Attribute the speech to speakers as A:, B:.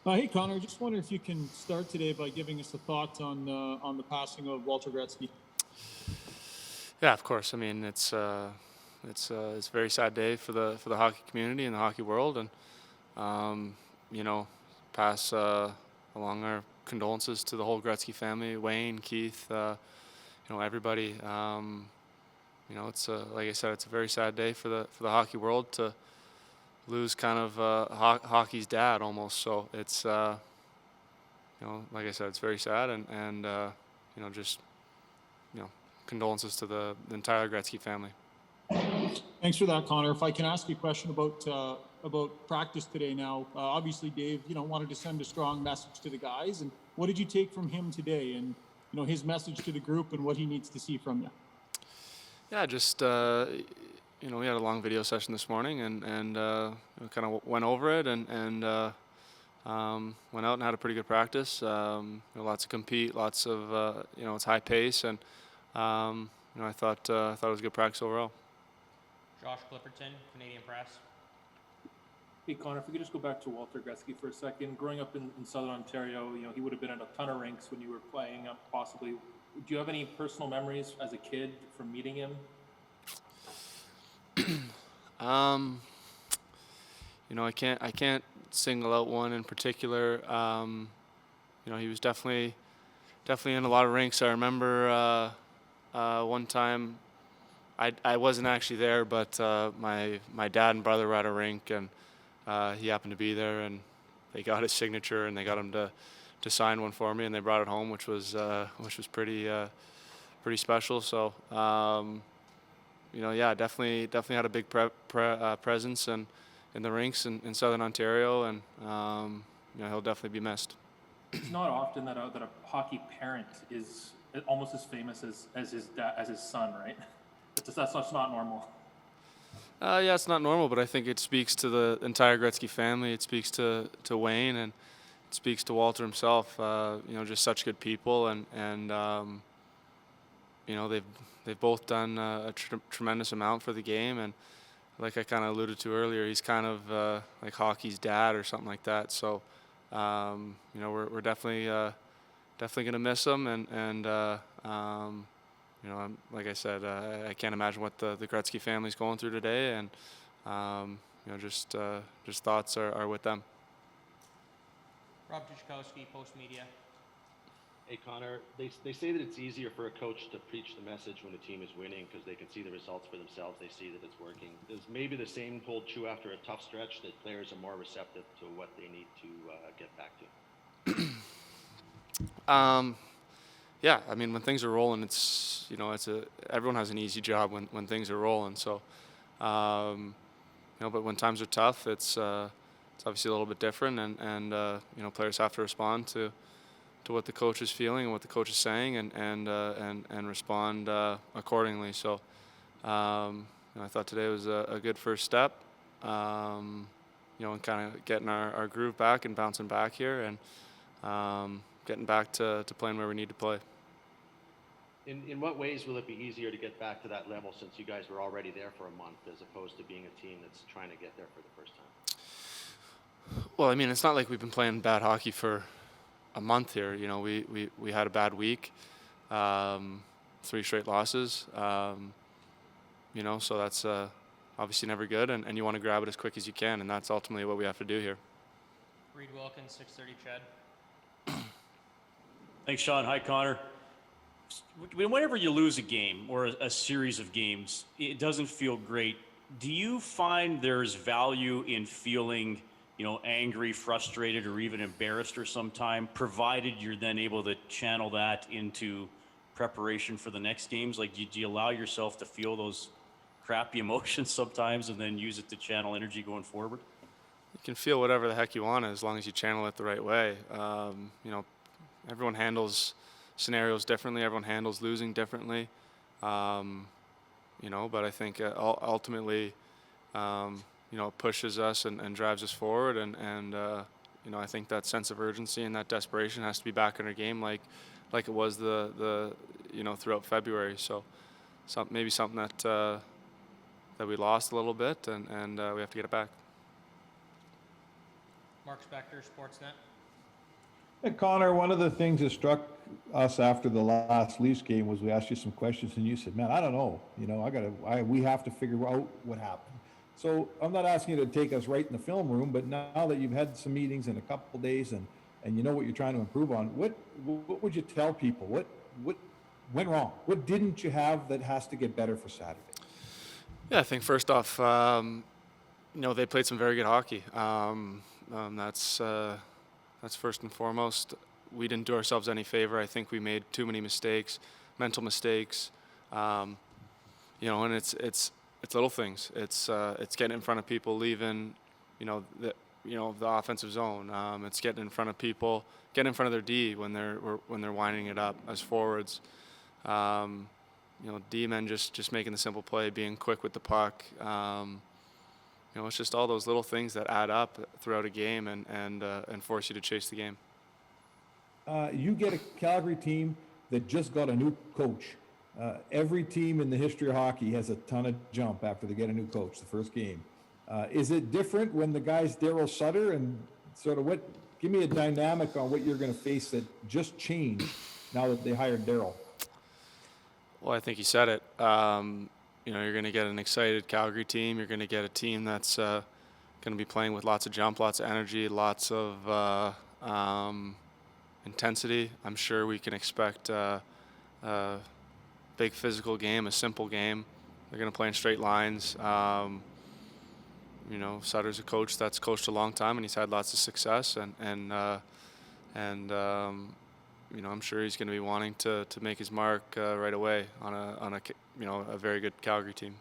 A: Hey Connor, just wonder if you can start today by giving us a thought on the passing of Walter Gretzky.
B: Yeah, of course. I mean, it's a very sad day for the hockey community and the hockey world, and um, you know, pass along our condolences to the whole Gretzky family, Wayne, Keith, everybody. It's like I said, it's a very sad day for the hockey world to lose kind of hockey's dad almost. So it's like I said, it's very sad, and just you know, condolences to the entire Gretzky family.
A: Thanks for that, Connor. If I can ask you a question about practice today. Now, obviously, Dave, wanted to send a strong message to the guys. And what did you take from him today? And his message to the group and what he needs to see from you.
B: Yeah, just we had a long video session this morning, and kind of went over it, and went out and had a pretty good practice. Lots of compete, lots of it's high pace, and I thought it was a good practice overall.
C: Josh Clipperton, Canadian Press.
D: Hey Connor, if we could just go back to Walter Gretzky for a second. Growing up in Southern Ontario, he would have been at a ton of rinks when you were playing. Possibly, do you have any personal memories as a kid from meeting him?
B: Um, I can't single out one in particular. He was definitely in a lot of rinks. I remember one time I wasn't actually there, but my dad and brother were at a rink, and he happened to be there, and they got his signature, and they got him to sign one for me, and they brought it home, which was pretty special. So yeah, definitely had a big presence and in the rinks in Southern Ontario, and he'll definitely be missed.
D: It's not often that a hockey parent is almost as famous as his dad, as his son, right? That's not normal.
B: Yeah, it's not normal, but I think it speaks to the entire Gretzky family. It speaks to Wayne, and it speaks to Walter himself. Just such good people, and they've both done a tremendous amount for the game. And like I kind of alluded to earlier, he's kind of like hockey's dad or something like that. So we're definitely gonna miss him, and like I said, I can't imagine what the Gretzky family's going through today, and just thoughts are with them.
C: Rob Tychkowski, Post Media.
E: Hey Connor, they say that it's easier for a coach to preach the message when the team is winning because they can see the results for themselves. They see that it's working. Does maybe the same hold true after a tough stretch, that players are more receptive to what they need to get back to?
B: Yeah, I mean, when things are rolling, everyone has an easy job when things are rolling. So, but when times are tough, it's obviously a little bit different, and players have to respond to what the coach is feeling and what the coach is saying, and respond accordingly. So, I thought today was a good first step, and kind of getting our groove back and bouncing back here, and getting back to playing where we need to play.
E: In what ways will it be easier to get back to that level since you guys were already there for a month as opposed to being a team that's trying to get there for the first time?
B: Well, I mean, it's not like we've been playing bad hockey for a month here. We had a bad week, 3 straight losses. So that's obviously never good, and you want to grab it as quick as you can, and that's ultimately what we have to do here.
C: Reed Wilkins, 630 Chad.
F: Thanks, Sean. Hi, Connor. Whenever you lose a game or a series of games, it doesn't feel great. Do you find there's value in feeling, angry, frustrated, or even embarrassed or sometime, provided you're then able to channel that into preparation for the next games? Like, do you allow yourself to feel those crappy emotions sometimes and then use it to channel energy going forward?
B: You can feel whatever the heck you want as long as you channel it the right way. Everyone handles scenarios differently. Everyone handles losing differently. But I think ultimately, it pushes us and drives us forward. And I think that sense of urgency and that desperation has to be back in our game, like it was the throughout February. So, maybe something that we lost a little bit, and we have to get it back.
C: Mark Spector, Sportsnet.
G: Hey, Connor, one of the things that struck us after the last Leafs game was we asked you some questions and you said, man, I don't know. You know, we have to figure out what happened. So I'm not asking you to take us right in the film room, but now that you've had some meetings in a couple of days and you know what you're trying to improve on, what would you tell people? What went wrong? What didn't you have that has to get better for Saturday?
B: Yeah, I think first off, you know, they played some very good hockey. That's first and foremost. We didn't do ourselves any favor. I think we made too many mistakes, mental mistakes. You know, and it's little things. It's getting in front of people, leaving, the offensive zone. It's getting in front of people, getting in front of their D when they're winding it up as forwards. D men just making the simple play, being quick with the puck. It's just all those little things that add up throughout a game and force you to chase the game.
G: You get a Calgary team that just got a new coach. Every team in the history of hockey has a ton of jump after they get a new coach the first game. Is it different when the guy's Daryl Sutter, and sort of give me a dynamic on what you're going to face that just changed now that they hired Daryl?
B: Well, I think you said it. You're going to get an excited Calgary team. You're going to get a team that's going to be playing with lots of jump, lots of energy, lots of intensity. I'm sure we can expect a big physical game, a simple game. They're going to play in straight lines. Sutter's a coach that's coached a long time, and he's had lots of success. I'm sure he's going to be wanting to make his mark right away on a very good Calgary team.